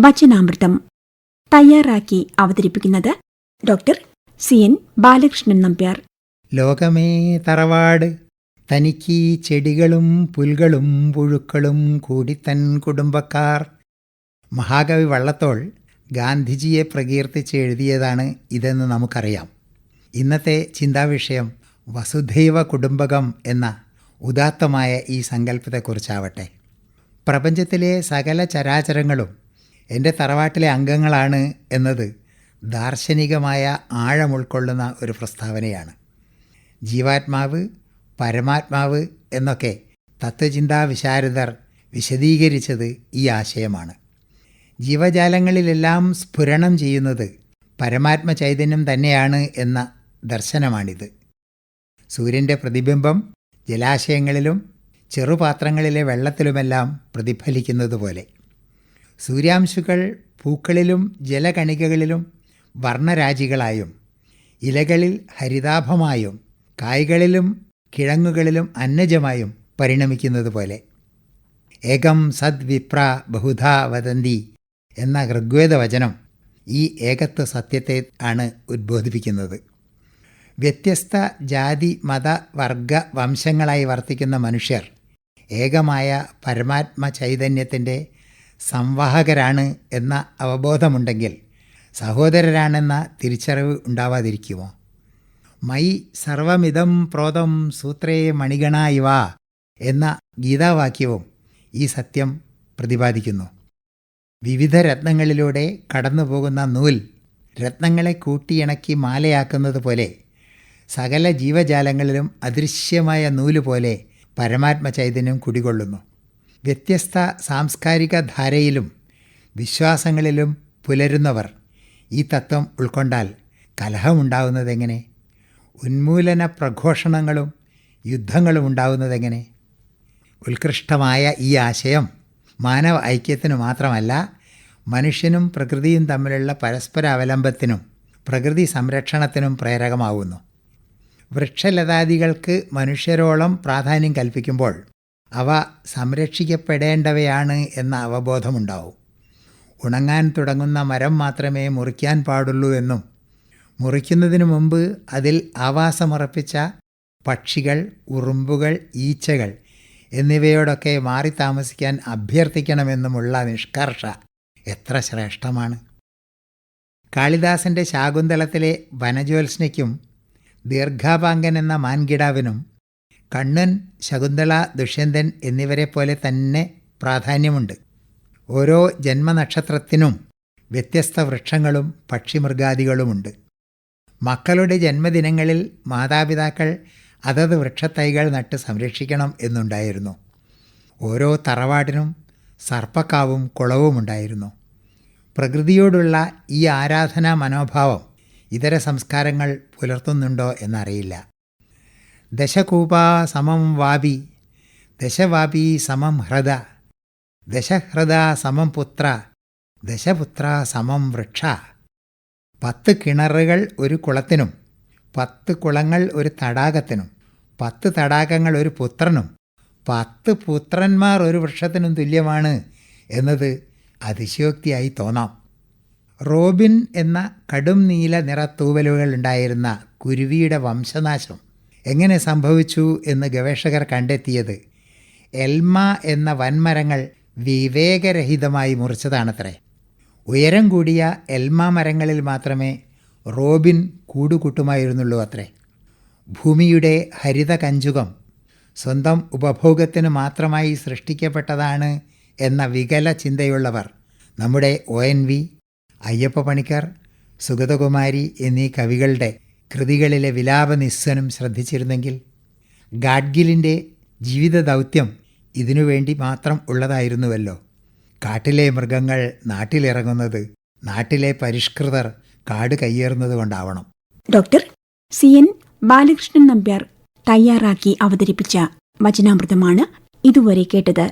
വചനാമൃതം തയ്യാറാക്കി അവതരിപ്പിക്കുന്നത് doctor CN Balakrishnan Nambiar. ലോകമേ തറവാട്, തനിക്ക് ചെടികളും പുൽകളും പുഴുക്കളും കൂടി തൻ കുടുംബക്കാർ. മഹാകവി വള്ളത്തോൾ ഗാന്ധിജിയെ പ്രകീർത്തിച്ച് എഴുതിയതാണ് ഇതെന്ന് നമുക്കറിയാം. ഇന്നത്തെ ചിന്താവിഷയം വസുധൈവ കുടുംബകം എന്ന ഉദാത്തമായ ഈ സങ്കല്പത്തെക്കുറിച്ചാവട്ടെ. പ്രപഞ്ചത്തിലെ സകല ചരാചരങ്ങളും എൻ്റെ തറവാട്ടിലെ അംഗങ്ങളാണ് എന്നത് ദാർശനികമായ ആഴം ഉൾക്കൊള്ളുന്ന ഒരു പ്രസ്താവനയാണ്. ജീവാത്മാവ്, പരമാത്മാവ് എന്നൊക്കെ തത്വചിന്താ വിശാരദർ വിശദീകരിച്ചത് ഈ ആശയമാണ്. ജീവജാലങ്ങളിലെല്ലാം സ്ഫുരണം ചെയ്യുന്നത് പരമാത്മ ചൈതന്യം തന്നെയാണ് എന്ന ദർശനമാണിത്. സൂര്യൻ്റെ പ്രതിബിംബം ജലാശയങ്ങളിലും ചെറുപാത്രങ്ങളിലെ വെള്ളത്തിലുമെല്ലാം പ്രതിഫലിക്കുന്നത് പോലെ സൂര്യാംശുക്കൾ പൂക്കളിലും ജലകണികകളിലും വർണ്ണരാജികളായും ഇലകളിൽ ഹരിതാഭമായും കായ്കളിലും കിഴങ്ങുകളിലും അന്നജമായും പരിണമിക്കുന്നത് പോലെ ഏകം സദ് വിപ്ര ബഹുധാ വദന്തി എന്ന ഋഗ്വേദ വചനം ഈ ഏകത്വ സത്യത്തെ ആണ് ഉദ്ബോധിപ്പിക്കുന്നത്. വ്യത്യസ്ത ജാതി മത വർഗ വംശങ്ങളായി വർത്തിക്കുന്ന മനുഷ്യർ ഏകമായ പരമാത്മ ചൈതന്യത്തിൻ്റെ സംവാഹകരാണ് എന്ന അവബോധമുണ്ടെങ്കിൽ സഹോദരരാണെന്ന തിരിച്ചറിവ് ഉണ്ടാവാതിരിക്കുമോ? മൈ സർവമിതം പ്രോതം സൂത്രേ മണിഗണ ഇവ എന്ന ഗീതാവാക്യവും ഈ സത്യം പ്രതിപാദിക്കുന്നു. വിവിധ രത്നങ്ങളിലൂടെ കടന്നുപോകുന്ന നൂൽ രത്നങ്ങളെ കൂട്ടിയിണക്കി മാലയാക്കുന്നത് പോലെ സകല ജീവജാലങ്ങളിലും അദൃശ്യമായ നൂല് പോലെ പരമാത്മ ചൈതന്യം കുടികൊള്ളുന്നു. വ്യത്യസ്ത സാംസ്കാരിക ധാരയിലും വിശ്വാസങ്ങളിലും പുലരുന്നവർ ഈ തത്വം ഉൾക്കൊണ്ടാൽ കലഹമുണ്ടാവുന്നതെങ്ങനെ? ഉന്മൂലന പ്രഘോഷണങ്ങളും യുദ്ധങ്ങളും ഉണ്ടാവുന്നതെങ്ങനെ? ഉത്കൃഷ്ടമായ ഈ ആശയം മാനവ ഐക്യത്തിനു മാത്രമല്ല, മനുഷ്യനും പ്രകൃതിയും തമ്മിലുള്ള പരസ്പര അവലംബത്തിനും പ്രകൃതി സംരക്ഷണത്തിനും പ്രേരകമാവുന്നു. വൃക്ഷലതാദികൾക്ക് മനുഷ്യരോളം പ്രാധാന്യം കൽപ്പിക്കുമ്പോൾ അവ സംരക്ഷിക്കപ്പെടേണ്ടവയാണ് എന്ന അവബോധമുണ്ടാവും. ഉണങ്ങാൻ തുടങ്ങുന്ന മരം മാത്രമേ മുറിക്കാൻ പാടുള്ളൂ എന്നും മുറിക്കുന്നതിനു മുമ്പ് അതിൽ ആവാസമുറപ്പിച്ച പക്ഷികൾ, ഉറുമ്പുകൾ, ഈച്ചകൾ എന്നിവയോടൊക്കെ മാറി താമസിക്കാൻ അഭ്യർത്ഥിക്കണമെന്നുമുള്ള നിഷ്കർഷ എത്ര ശ്രേഷ്ഠമാണ്! കാളിദാസൻ്റെ ശാകുന്തളത്തിലെ വനജ്യോത്സ്നയ്ക്കും ദീർഘാപാങ്കൻ എന്ന മാൻകിടാവിനും കണ്ണൻ, ശകുന്തള, ദുഷ്യന്തൻ എന്നിവരെ പോലെ തന്നെ പ്രാധാന്യമുണ്ട്. ഓരോ ജന്മനക്ഷത്രത്തിനും വ്യത്യസ്ത വൃക്ഷങ്ങളും പക്ഷിമൃഗാദികളുമുണ്ട്. മക്കളുടെ ജന്മദിനങ്ങളിൽ മാതാപിതാക്കൾ അതത് വൃക്ഷത്തൈകൾ നട്ട് സംരക്ഷിക്കണം എന്നുണ്ടായിരുന്നു. ഓരോ തറവാടിനും സർപ്പക്കാവും കുളവുമുണ്ടായിരുന്നു. പ്രകൃതിയോടുള്ള ഈ ആരാധനാ മനോഭാവം ഇതര സംസ്കാരങ്ങൾ പുലർത്തുന്നുണ്ടോ എന്നറിയില്ല. ദശകൂപ സമം വാപി, ദശവാപി സമം ഹൃദ, ദശഹൃദ സമം പുത്ര, ദശപുത്ര സമം വൃക്ഷ. 10 കിണറുകൾ ഒരു കുളത്തിനും 10 കുളങ്ങൾ ഒരു തടാകത്തിനും 10 തടാകങ്ങൾ ഒരു പുത്രനും 10 പുത്രന്മാർ ഒരു വൃക്ഷത്തിനും തുല്യമാണ് എന്നത് അതിശയോക്തിയായി തോന്നാം. റോബിൻ എന്ന കടും നീല നിറത്തൂവലുകൾ ഉണ്ടായിരുന്ന കുരുവിയുടെ വംശനാശം എങ്ങനെ സംഭവിച്ചു എന്ന് ഗവേഷകർ കണ്ടെത്തിയത് എൽമ എന്ന വൻമരങ്ങൾ വിവേകരഹിതമായി മുറിച്ചതാണത്രേ. ഉയരം കൂടിയ എൽമ മരങ്ങളിൽ മാത്രമേ റോബിൻ കൂടുകൂട്ടുമായിരുന്നുള്ളൂ അത്രേ. ഭൂമിയുടെ ഹരിത കഞ്ചുകം സ്വന്തം ഉപഭോഗത്തിന് മാത്രമായി സൃഷ്ടിക്കപ്പെട്ടതാണ് എന്ന വികല ചിന്തയുള്ളവർ നമ്മുടെ ONV, അയ്യപ്പ പണിക്കർ, സുഗതകുമാരി എന്നീ കവികളുടെ കൃതികളിലെ വിലാപനിസ്വനം ശ്രദ്ധിച്ചിരുന്നെങ്കിൽ ഗാഡ്ഗിലിൻ്റെ ജീവിത ദൗത്യം ഇതിനുവേണ്ടി മാത്രം ഉള്ളതായിരുന്നുവല്ലോ. കാട്ടിലെ മൃഗങ്ങൾ നാട്ടിലിറങ്ങുന്നത് നാട്ടിലെ പരിഷ്കൃതർ കാട് കയ്യേറുന്നത് കൊണ്ടാവണം. ഡോക്ടർ CN ബാലകൃഷ്ണൻ നമ്പ്യാർ തയ്യാറാക്കി അവതരിപ്പിച്ച വചനാമൃതമാണ് ഇതുവരെ കേട്ടത്.